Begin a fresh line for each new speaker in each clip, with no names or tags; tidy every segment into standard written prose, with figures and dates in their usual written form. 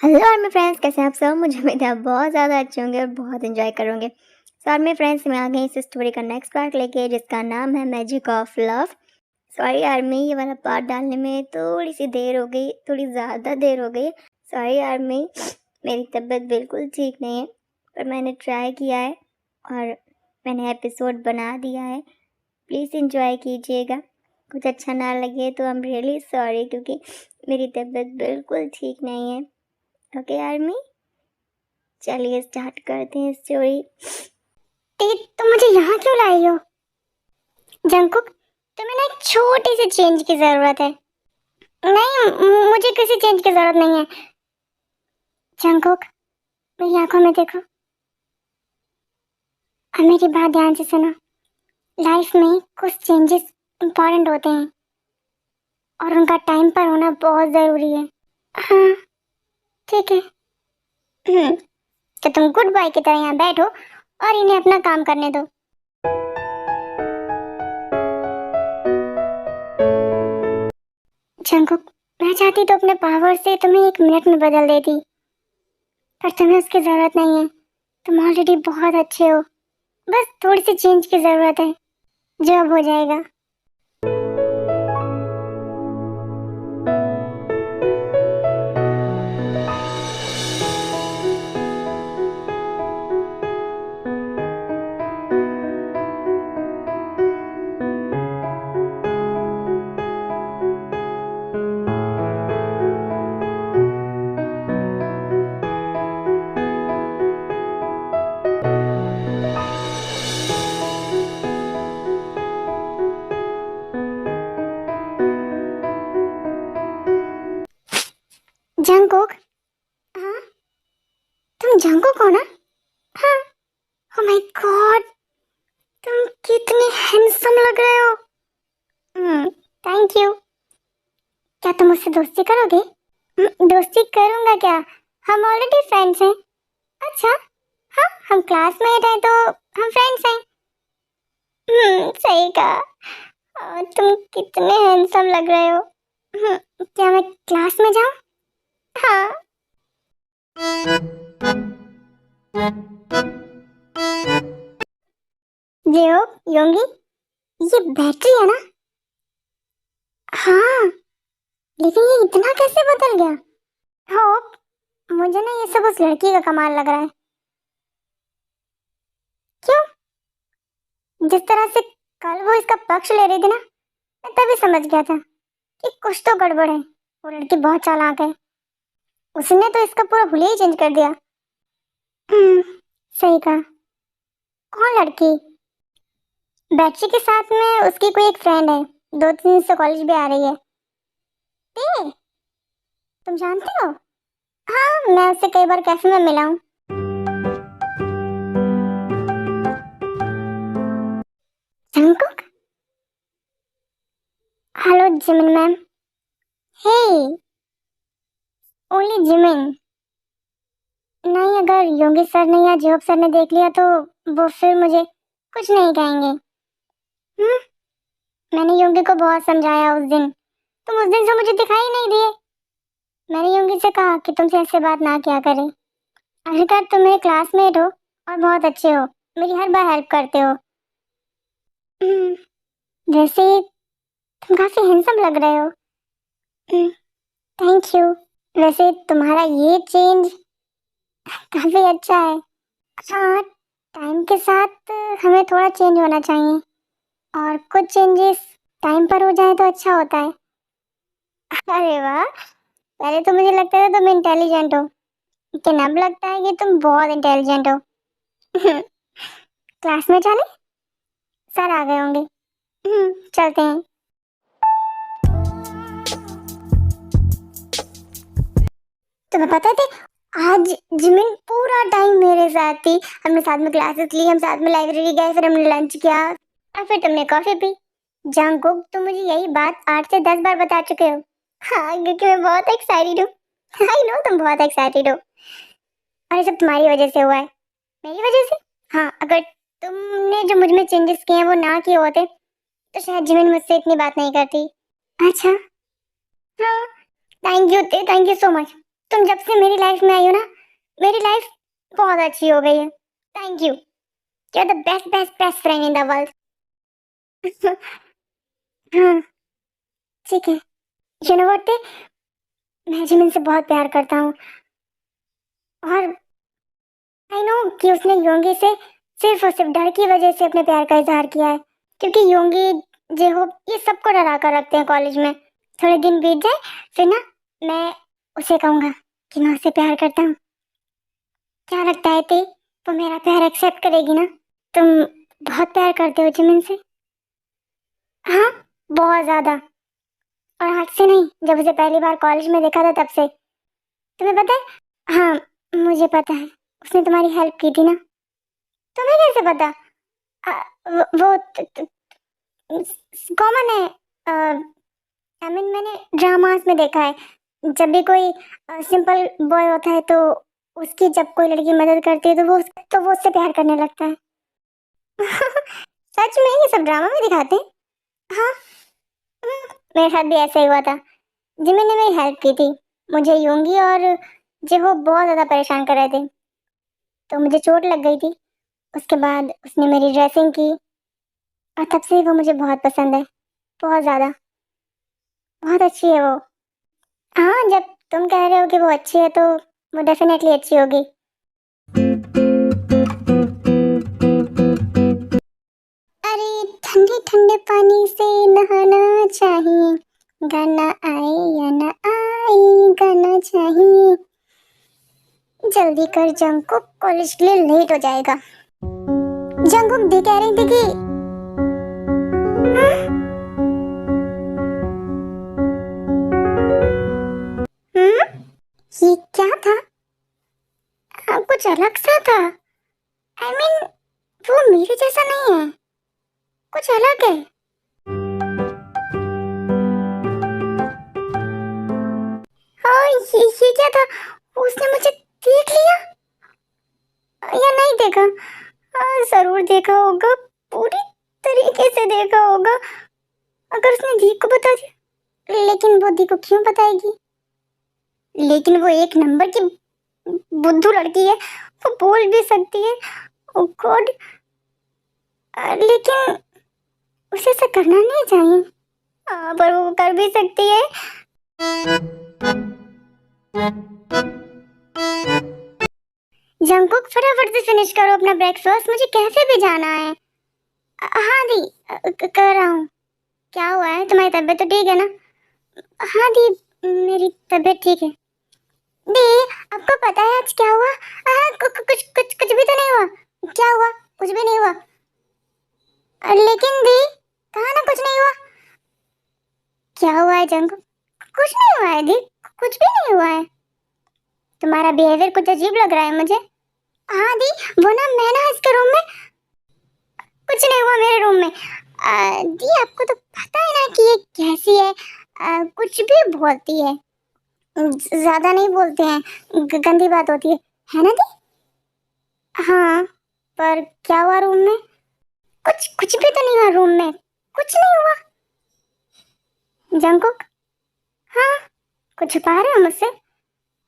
Hello army friends, कैसे हैं आप सब। मुझे उम्मीद है आप बहुत ज़्यादा अच्छे होंगे और बहुत एंजॉय करोगे। सो आर्मी फ्रेंड्स, मैं आ गई इस स्टोरी का नेक्स्ट पार्ट लेके, जिसका नाम है magic of love. Sorry army, ये वाला पार्ट डालने में थोड़ी सी देर हो गई, थोड़ी ज़्यादा देर हो गई। सॉरी आर्मी, मेरी तबीयत बिल्कुल ठीक नहीं है, पर मैंने ट्राई किया है और मैंने एपिसोड बना दिया है। प्लीज़ इंजॉय कीजिएगा। कुछ अच्छा ना लगे तो आई एम रियली सॉरी, क्योंकि मेरी तबीयत बिल्कुल ठीक नहीं है। ओके आर्मी, चलिए स्टार्ट करते हैं स्टोरी। तुम मुझे यहाँ क्यों लाई हो जंकुक? तुम्हें ना एक छोटी सी चेंज की जरूरत है। नहीं, मुझे किसी चेंज की जरूरत नहीं है। जंकुक, मेरी आंखों में देखो और मेरी बात ध्यान से सुनो। लाइफ में कुछ चेंजेस इम्पोर्टेंट होते हैं और उनका टाइम पर होना बहुत जरूरी है। हाँ, ठीक है। तो तुम गुड बॉय की तरह यहाँ बैठो और इन्हें अपना काम करने दो। जंकुक, मैं चाहती तो अपने पावर से तुम्हें 1 मिनट में बदल देती, पर तुम्हें उसकी जरूरत नहीं है। तुम ऑलरेडी बहुत अच्छे हो, बस थोड़ी सी चेंज की जरूरत है, जो अब हो जाएगा। जंकुक, हाँ, तुम जंकुक हो ना? हाँ। ओ माय गॉड, तुम कितने हैंडसम लग रहे हो। Thank you. क्या तुम मुझसे दोस्ती करोगे? दोस्ती करूंगा क्या? हम ऑलरेडी फ्रेंड्स हैं। अच्छा, हाँ, हम क्लासमेट हैं तो हम फ्रेंड्स हैं। सही कहा। तुम कितने हैंडसम लग रहे हो। क्या मैं क्लास में जाऊं? हाँ। जियो, योंगी, ये बैटरी है ना? हाँ, लेकिन ये इतना कैसे बदल गया? होप, मुझे ना ये सब उस लड़की का कमाल लग रहा है। क्यों? जिस तरह से कल वो इसका पक्ष ले रही थी ना, मैं तभी समझ गया था कि कुछ तो गड़बड़ है। वो लड़की बहुत चालाक है। उसने तो इसका पूरा हुलिया ही चेंज कर दिया। हम्म, सही कहा। कौन लड़की? बैटरी के साथ में उसकी कोई एक फ्रेंड है, 2 3 दिन से कॉलेज भी आ रही है। ते, तुम जानते हो? हाँ, मैं उससे कई बार कैफे में मिला हूँ। Jungkook, hello Jimin ma'am. Hey, only Jimin. नहीं, अगर योगी सर ने या जोब सर ने देख लिया तो वो फिर मुझे कुछ नहीं कहेंगे। हम्म, मैंने योगी को बहुत समझाया उस दिन। तुम उस दिन से मुझे दिखाई नहीं दिए। मैंने योगी से कहा कि तुमसे ऐसे बात ना किया करें। आखिरकार तुम मेरे क्लासमेट हो और बहुत अच्छे हो, मेरी हर बार हेल्प करते हो। हम्म, वैसे तुम काफी हैंडसम लग रहे हो। Thank you. वैसे तुम्हारा ये चेंज काफी अच्छा है। हाँ, टाइम के साथ हमें थोड़ा चेंज होना चाहिए और कुछ चेंजेस टाइम पर हो जाए तो अच्छा होता है। अरे वाह, पहले तो मुझे लगता था तुम इंटेलिजेंट हो, लेकिन अब लगता है कि तुम बहुत इंटेलिजेंट हो। क्लास में चले, सर आ गए होंगे। चलते हैं। तुम्हें पता थे, आज जिमिन पूरा टाइम मेरे साथ थी। हमने साथ में क्लासेस ली, हम साथ में लाइब्रेरी गए, फिर हमने लंच किया और फिर तुमने कॉफी पी। जंकुक, तुम मुझे यही बात 8 से 10 बार बता चुके हो। हाँ, क्योंकि मैं बहुत एक्साइटेड हूँ। आई नो तुम बहुत एक्साइटेड हो और ये सब तुम्हारी वजह से हुआ है। मेरी वजह से? हाँ, अगर तुमने जो मुझ में चेंजेस किए हैं वो ना किए होते तो शायद जिमिन मुझसे इतनी बात नहीं करती। अच्छा, हाँ, thank you, thank you so much. तुम जब से मेरी लाइफ में आई हो ना, मेरी लाइफ बहुत अच्छी हो गई है। Thank you. You are the best best best friend in the world. हाँ, ठीक है। यू नो व्हाट, मैं जिमिन से बहुत प्यार करता हूँ, और आई नो कि उसने योंगी से सिर्फ और सिर्फ डर की वजह से अपने प्यार का इजहार किया है, क्योंकि योंगी जे हो ये सबको डरा कर रखते हैं कॉलेज में। थोड़े दिन बीत जाए फिर ना मैं उसे कहूँगा कि मैं उसे प्यार करता हूँ। क्या लगता है ते, वो मेरा प्यार एक्सेप्ट करेगी ना? तुम बहुत प्यार करते हो जिमिन से? हाँ, बहुत ज्यादा। और आज से नहीं, जब उसे पहली बार कॉलेज में देखा था तब से। तुम्हें पता है? हाँ, मुझे पता है। उसने तुम्हारी हेल्प की थी ना। तुम्हें कैसे पता? वो कॉमन है। मैंने ड्रामास में देखा है, जब भी कोई सिंपल बॉय होता है तो उसकी जब कोई लड़की मदद करती है तो वो उससे प्यार करने लगता है। सच में ये सब ड्रामा में दिखाते हैं। हाँ, मेरे साथ भी ऐसा ही हुआ था। जिमिन ने मेरी हेल्प की थी। मुझे योंगी और जेहो बहुत ज़्यादा परेशान कर रहे थे, तो मुझे चोट लग गई थी। उसके बाद उसने मेरी ड्रेसिंग की, और तब से वो मुझे बहुत पसंद है, बहुत ज़्यादा। बहुत अच्छी है वो। हाँ, जब तुम कह रहे हो कि वो अच्छी है तो वो डेफिनेटली अच्छी होगी। अरे ठंडे ठंडे पानी से नहाना चाहिए, गाना आए या ना आए गाना चाहिए। जल्दी कर जंकुक, कॉलेज के लिए लेट हो जाएगा। जंकुक दी कह रही थी कि हम्म, ये क्या था? कुछ अलग सा था। आई मीन वो मेरे जैसा नहीं है, कुछ अलग है। हाँ, ये क्या था? उसने मुझे देख लिया या नहीं देखा? हाँ, जरूर देखा होगा, पूरी तरीके से देखा होगा। अगर उसने दी को बता दिया, लेकिन वो दी को क्यों बताएगी? लेकिन वो एक नंबर की बुद्धू लड़की है, वो बोल भी सकती है। ओ गॉड, लेकिन उसे ऐसा करना नहीं चाहिए। हाँ, पर वो कर भी सकती है। जंकुक फटाफट से फिनिश करो अपना ब्रेकफास्ट, मुझे कैफे भी जाना है। हाँ दी, कर रहा हूँ। क्या हुआ है? तुम्हारी तबीयत तो ठीक है ना? हाँ दी, मेरी तबीयत ठीक है। दी, आपको पता है आज क्या हुआ? कुछ कुछ कुछ भी तो नहीं हुआ। क्या हुआ? कुछ भी नहीं हुआ। लेकिन दी, कहा ना कुछ नहीं हुआ। क्या हुआ है जंकुक? कुछ नहीं हुआ है दी, कुछ भी नहीं हुआ है। तुम्हारा बिहेवियर कुछ अजीब लग रहा है मुझे। हाँ दी, वो ना मैं ना इसके रूम में, कुछ नहीं हुआ मेरे रूम में। दी, आपको तो पता है ना कि ये कैसी है, कुछ भी बोलती है, ज्यादा नहीं बोलते हैं, गंदी बात होती है ना दी? हाँ, पर क्या हुआ रूम में? कुछ कुछ भी तो नहीं हुआ रूम में, कुछ नहीं हुआ। जंकुक, हाँ, कुछ छुपा रहे हो मुझसे?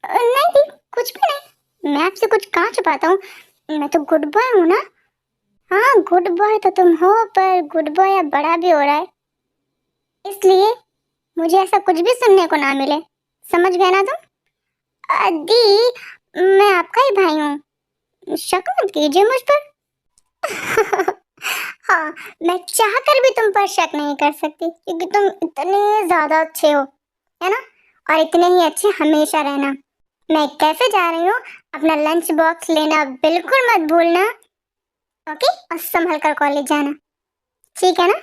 नहीं दी, कुछ भी नहीं। मैं आपसे कुछ कहाँ छुपाता हूँ, मैं तो गुड बॉय हूँ ना। हाँ, गुड बॉय तो तुम हो, पर गुड बॉय अब बड़ा भी हो रहा है, इसलिए मुझे ऐसा कुछ भी सुनने को ना मिले। समझ गए ना तुम? दी, मैं आपका ही भाई हूँ, शक मत कीजिए मुझ पर। हाँ, मैं चाहकर भी तुम पर शक नहीं कर सकती, क्योंकि तुम इतने ज्यादा अच्छे हो, है ना? और इतने ही अच्छे हमेशा रहना। मैं कैफे जा रही हूँ, अपना लंच बॉक्स लेना बिल्कुल मत भूलना, ओके? और संभल कर कॉलेज जाना, ठीक है ना?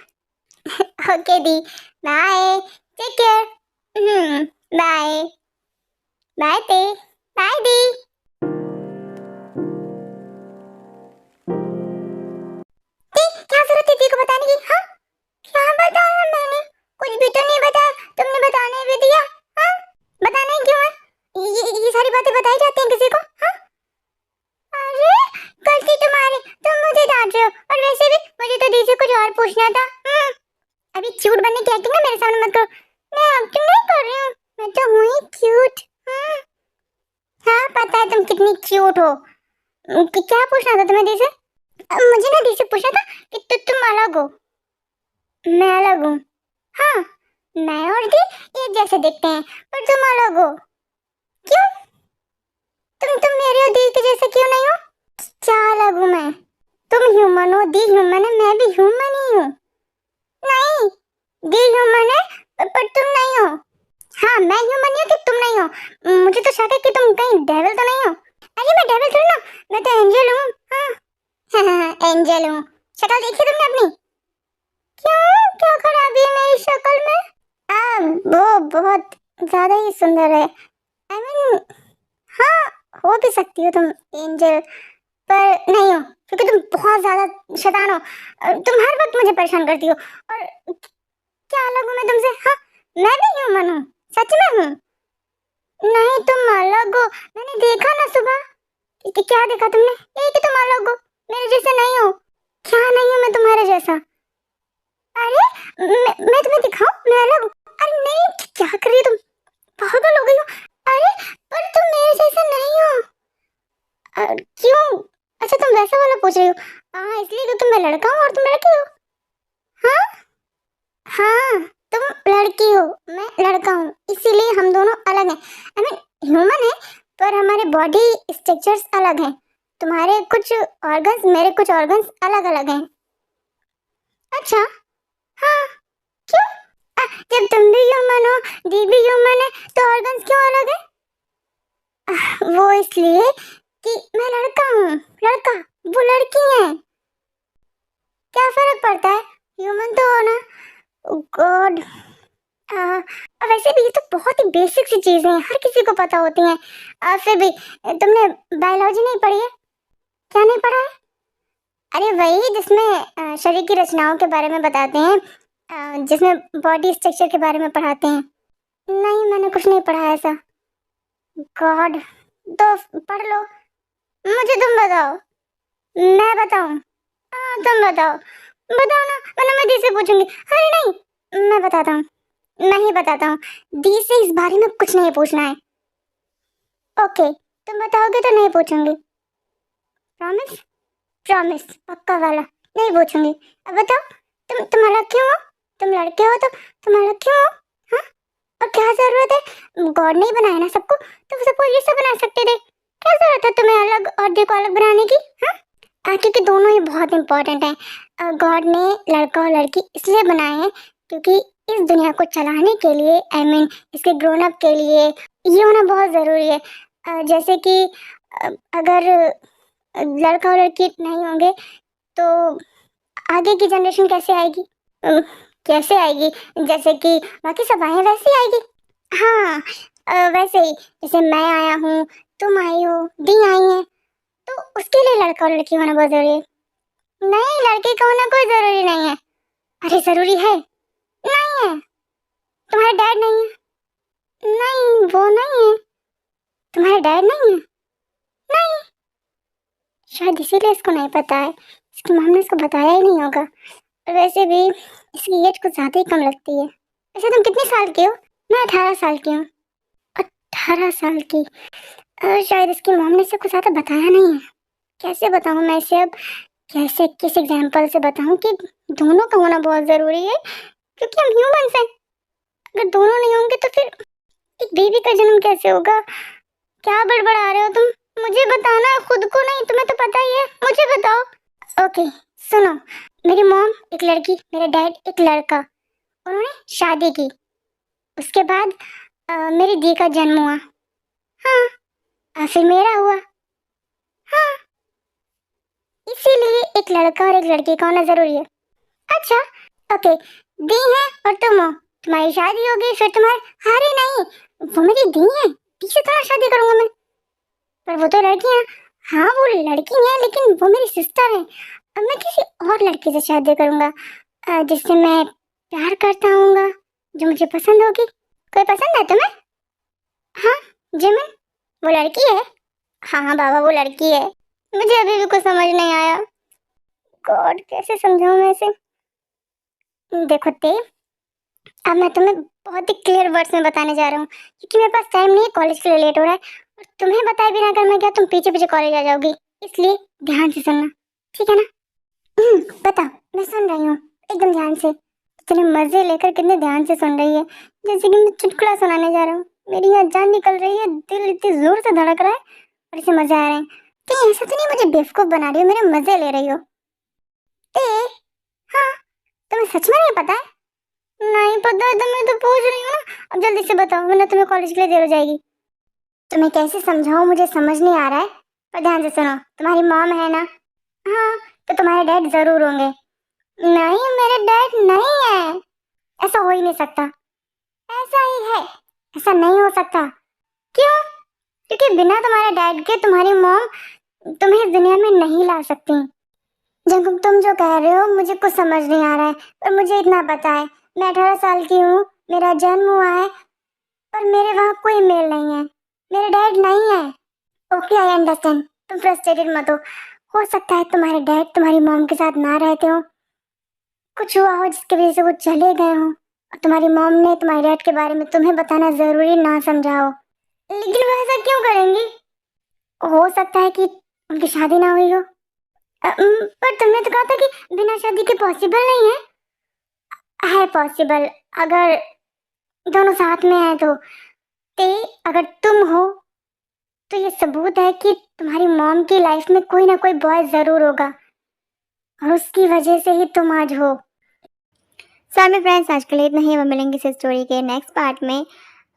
ओके दी, bye, take care. Bye bye दी, बाय दी। दी, क्या जरूरत है दी को बताने की? हाँ, क्या बताया मैंने? कुछ भी तो नहीं बताया, तुमने बताने भी दिया। हाँ, बताना ही क्यों है? ये सारी बातें बताई जाती हैं किसी को? हाँ, अरे गलती तुम्हारी, तुम मुझे डांट रहे हो, और वैसे भी मुझे तो दी से कुछ और पूछना था। अभी क्यूट बनने की एक्टिंग ना मेरे सामने मत करो। मैं एक्टिंग नहीं कर रही हूँ, मैं तो हूँ ही क्यूट। पता है तुम कितनी क्यूट हो। क्या पूछना था तुम्हें दी से? मुझे ना दी से पूछना था कि तुम अलग हो। मैं अलग हूँ? हाँ, मैं और दी एक जैसे दिखते हैं, पर तुम अलग हो। क्यों? तुम मेरे और दी के जैसे क्यों नहीं हो? क्या अलग हूँ मैं? तुम ह्यूमन हो, दी ह्यूमन है, मैं भी ह्यूमन ही हूँ। नहीं, दी ह्यूमन है पर तुम नहीं हो। हाँ, मैं ह्यूमन ही हूँ कि तुम नहीं हो। मुझे तो शक है कि तुम कहीं डेविल तो नहीं हो। अरे मैं डेविल थोड़ी ना, मैं तो एंजल हूँ। हाँ एंजल हूँ। शक्ल देखी तुमने अपनी? क्यों, क्या खराबी है मेरी शक्ल में? वो बहुत ज्यादा ही सुंदर है। आई मीन, हाँ, हो भी सकती हो तुम एंजल, पर नहीं हो, क्योंकि तुम बहुत ज्यादा शैतान हो। तुम हर वक्त मुझे परेशान करती हो। और क्या अलग हूँ मैं तुमसे? हाँ, मैं भी ह्यूमन हूँ, सच में हूँ। नहीं, तुम अलग हो। मैंने देखा ना सुबह। क्या देखा तुमने? ये कि तुम अलग हो, मेरे जैसे नहीं हो। क्या नहीं हूँ मैं तुम्हारे जैसा? अरे मैं तुम्हें दिखाऊं मैं अलग हूँ? अरे नहीं, क्या कर रही हो तुम? पागल हो गई हो? अरे पर तुम मेरे जैसे नहीं हो। क्यों? अच्छा, तुम वैसा वाला पूछ रही हो? हाँ, इसलिए कि तुम, मैं लड़का हूँ और तुम लड़की हो। हाँ हाँ, तुम लड़की हो, मैं लड़का हूँ, इसीलिए हम दोनों अलग हैं। आई मीन, ह्यूमन है, पर हमारे बॉडी स्ट्रक्चर्स अलग हैं। तुम्हारे कुछ ऑर्गन्स, मेरे कुछ ऑर्गन्स अलग अलग हैं। अच्छा, हाँ, क्यों? जब तुम भी ह्यूमन हो, दी भी ह्यूमन है, तो ऑर्गन्स क्यों अलग है? वो इसलिए कि मैं लड़का हूँ, लड़का, वो लड़की है। क्या फर्क पड़ता है? ह्यूमन तो हो ना। गॉड। वैसे भी ये तो बहुत ही बेसिक सी चीजें हैं, हर किसी को पता होती हैं। फिर भी तुमने बायोलॉजी नहीं पढ़ी है? क्या नहीं पढ़ा है? अरे वही जिसमें शरीर की रचनाओं के बारे में बताते हैं, जिसमें बॉडी स्ट्रक्चर के बारे में पढ़ाते हैं। नहीं, मैंने कुछ नहीं पढ़ा है ऐसा। गॉड, तो पढ़ लो। मुझे तुम बताओ। मैं बताऊं? हाँ, तुम बताओ। बताओ ना, वरना मैं दी से पूछूंगी। अरे नहीं, मैं बताता हूँ। नहीं बताता हूँ। दी से इस बारे में कुछ नहीं पूछना है। ओके, तुम बताओगे तो नहीं पूछूंगी। प्रॉमिस? प्रॉमिस, पक्का वाला। नहीं पूछूंगी। अब बताओ, तुम अलग क्यों हो? तुम लड़के हो तो तुम अलग क्यों हो? हाँ, और क्या जरूरत है? गॉड ने बनाया ना सबको, तो सबको ये सब बना सकते थे। क्या जरूरत है तुम्हें अलग और दी को अलग बनाने की? हाँ, क्योंकि दोनों ही बहुत इंपॉर्टेंट हैं। गॉड ने लड़का और लड़की इसलिए बनाए हैं क्योंकि इस दुनिया को चलाने के लिए, आई मीन इसके ग्रोन अप के लिए, ये होना बहुत ज़रूरी है। जैसे कि अगर लड़का और लड़की नहीं होंगे तो आगे की जनरेशन कैसे आएगी? अ, कैसे आएगी? जैसे कि बाकी सब आए हैं वैसे ही आएगी। हाँ, वैसे ही जैसे मैं आया हूँ, तुम आई हो, दी आई है, तो उसके लिए लड़का और लड़की होना बहुत जरूरी है। नहीं, लड़के का होना कोई जरूरी नहीं है। अरे जरूरी है। नहीं है। तुम्हारे डैड नहीं है? नहीं, वो नहीं है। तुम्हारे डैड नहीं है? नहीं। शायद इसीलिए इसको नहीं पता है, इसकी मम्मी ने इसको बताया ही नहीं होगा। और वैसे भी इसकी एज कुछ ज्यादा ही कम लगती है। वैसे तुम कितने साल की हो? मैं 18 साल की हूँ। 18 साल की? शायद इसकी मम्मी ने इसे कुछ ज्यादा बताया नहीं है। कैसे बताऊँ मैं इसे अब? कैसे, किस एग्जाम्पल से बताऊँ कि दोनों का होना बहुत जरूरी है, क्योंकि हम ह्यूमंस हैं। अगर दोनों नहीं होंगे तो फिर एक बेबी का जन्म कैसे होगा? क्या बड़बड़ा रहे हो तुम? मुझे बताना है, खुद को नहीं, तुम्हें तो पता ही है। मुझे बताओ। ओके, सुनो। मेरी मॉम एक लड़की, मेरे डैड एक लड़का, उन्होंने शादी की। उसके बाद मेरी दी का जन्म हुआ। हाँ, फिर मेरा हुआ। हाँ, इसीलिए एक लड़का और एक लड़की का होना जरूरी है। अच्छा, ओके, दी है और तुम हो, तुम्हारी शादी होगी, फिर तुम्हारे, अरे नहीं, वो मेरी दी है, दी से थोड़ा शादी करूंगा मैं। पर वो तो लड़की है। हाँ, वो लड़की है, लेकिन वो मेरी सिस्टर है। अब मैं किसी और लड़के से शादी करूंगा, जिससे मैं प्यार करता हूँगा, जो मुझे पसंद होगी। कोई पसंद है तुम्हें? हाँ, जिमिन, वो लड़की है। हाँ हाँ बाबा, वो लड़की है। मुझे अभी भी कुछ समझ नहीं आया। गॉड, कैसे समझाऊं मैं इसे? देखो ते, अब मैं तुम्हें बहुत ही क्लियर वर्ड्स में बताने जा रहा हूँ, क्योंकि मेरे पास टाइम नहीं है, कॉलेज के लिए लेट हो रहा है। और तुम्हें बताए बिना अगर मैं गया तुम पीछे पीछे कॉलेज आ जाओगी, इसलिए ध्यान से सुनना, ठीक है ना? बताओ, मैं सुन रही हूँ एकदम ध्यान से। इतने मजे लेकर कितने ध्यान से सुन रही है, जैसे कि मैं चुटकुला सुनाने जा रहा हूँ। मेरी यहाँ जान निकल रही है, दिल इतनी जोर से धड़क रहा है और इसे मजे आ रहे हैं। कहीं ऐसा तो नहीं मुझे बेवकूफ बना रही हो, मेरे मजे ले रही हो? ए, हाँ, तुम्हें सच में नहीं पता है? नहीं पता है तो मैं तो पूछ रही हूँ ना। अब जल्दी से बताओ वरना तुम्हें कॉलेज के लिए देर हो जाएगी। तुम्हें कैसे समझाऊं, मुझे समझ नहीं आ रहा है। पर ध्यान से सुनो, तुम्हारी मॉम है ना? हाँ, तो तुम्हारे डैड जरूर होंगे। नहीं, मेरे डैड नहीं है। ऐसा हो ही नहीं सकता। ऐसा ही है, ऐसा नहीं हो सकता। क्यों? क्योंकि बिना तुम्हारे डैड के तुम्हारी मॉम तुम्हें इस दुनिया में नहीं ला सकती। जंकुक, तुम जो कह रहे हो मुझे कुछ समझ नहीं आ रहा है, पर मुझे इतना पता है, मैं 18 साल की हूँ, मेरा जन्म हुआ है, पर मेरे वहाँ कोई मेल नहीं है, मेरे डैड नहीं है। ओके, आई अंडरस्टैंड, तुम फ्रस्ट्रेटेड मत हो सकता है तुम्हारे डैड तुम्हारी मॉम के साथ ना रहते हो, कुछ हुआ हो जिसकी वजह से वो चले गए हो और तुम्हारी मॉम ने तुम्हारे डैड के बारे में तुम्हें बताना जरूरी ना समझा हो। लेकिन वो ऐसा क्यों करेंगी? हो सकता है कि उनकी शादी ना हुई हो। पर तुमने तो कहा था कि बिना शादी के पॉसिबल नहीं है पॉसिबल, अगर दोनों साथ में है तो। ते अगर तुम हो तो ये सबूत है कि तुम्हारी मॉम की लाइफ में कोई ना कोई बॉय जरूर होगा और उसकी वजह से ही तुम आज हो। सो मेरे फ्रेंड्स, आज के लिए इतना ही। हम मिलेंगे इस स्टोरी के नेक्स्ट पार्ट में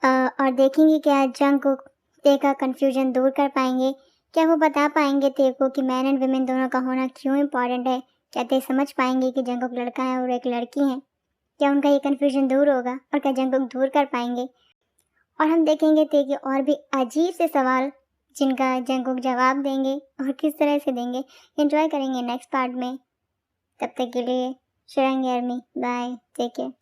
और देखेंगे क्या जंगकुक ते का कंफ्यूजन दूर कर पाएंगे, क्या वो बता पाएंगे ते को कि मैन एंड वुमेन दोनों का होना क्यों इम्पोर्टेंट है, क्या ते समझ पाएंगे कि जंगकुक लड़का है और एक लड़की है, क्या उनका ये कंफ्यूजन दूर होगा और क्या जंगकुक दूर कर पाएंगे। और हम देखेंगे ते के और भी अजीब से सवाल जिनका जंगकुक जवाब देंगे और किस तरह से देंगे, एंजॉय करेंगे नेक्स्ट पार्ट में। तब तक के लिए शरंगी आर्मी, बाय, टेक केयर।